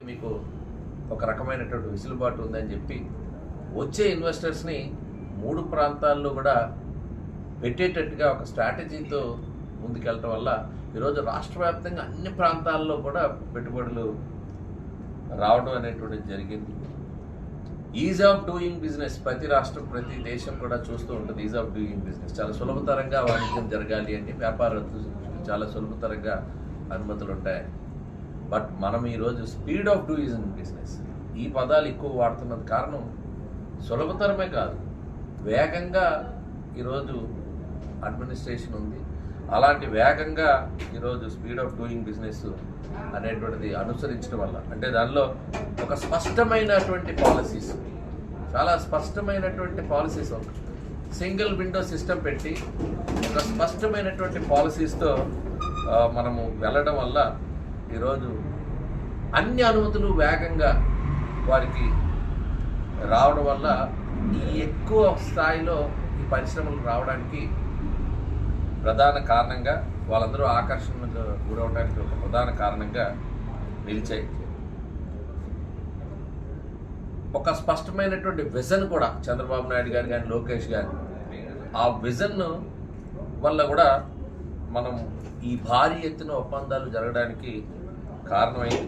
మీకు ఒక రకమైనటువంటి వెసులుబాటు ఉందని చెప్పి వచ్చే ఇన్వెస్టర్స్ని 3 ప్రాంతాల్లో కూడా పెట్టేటట్టుగా ఒక స్ట్రాటజీతో ముందుకెళ్ళటం వల్ల ఈరోజు రాష్ట్ర వ్యాప్తంగా అన్ని ప్రాంతాల్లో కూడా పెట్టుబడులు రావడం అనేటువంటిది జరిగింది. ఈజ్ ఆఫ్ డూయింగ్ బిజినెస్ ప్రతి రాష్ట్రం ప్రతి దేశం కూడా చూస్తూ ఉంటుంది. ఈజ్ ఆఫ్ డూయింగ్ బిజినెస్ చాలా సులభతరంగా వాణిజ్యం జరగాలి అంటే వ్యాపారస్తులు చాలా సులభతరంగా అనుమతులు ఉంటాయి. బట్ మనం ఈరోజు స్పీడ్ ఆఫ్ డూయింగ్ బిజినెస్ ఈ పదాలు ఎక్కువ వాడుతున్నది కారణం సులభతరమే కాదు, వేగంగా ఈరోజు అడ్మినిస్ట్రేషన్ ఉంది. అలాంటి వేగంగా ఈరోజు స్పీడ్ ఆఫ్ డూయింగ్ బిజినెస్ అనేటువంటిది అనుసరించడం వల్ల అంటే దానిలో ఒక స్పష్టమైనటువంటి పాలసీస్, చాలా స్పష్టమైనటువంటి పాలసీస్, ఒక సింగిల్ విండో సిస్టమ్ పెట్టి ఒక స్పష్టమైనటువంటి పాలసీస్తో మనము వెళ్ళడం వల్ల ఈరోజు అన్ని అనుమతులు వేగంగా వారికి రావడం వల్ల ఈ ఎక్కువ స్థాయిలో ఈ పరిశ్రమలు రావడానికి ప్రధాన కారణంగా వాళ్ళందరూ ఆకర్షణకు గురవడానికి ఒక ప్రధాన కారణంగా నిలిచాయి. ఒక స్పష్టమైనటువంటి విజన్ కూడా చంద్రబాబు నాయుడు గారు కానీ లోకేష్ గారు ఆ విజన్ వల్ల కూడా మనం ఈ భారీ ఎత్తున ఒప్పందాలు జరగడానికి కారణమైంది.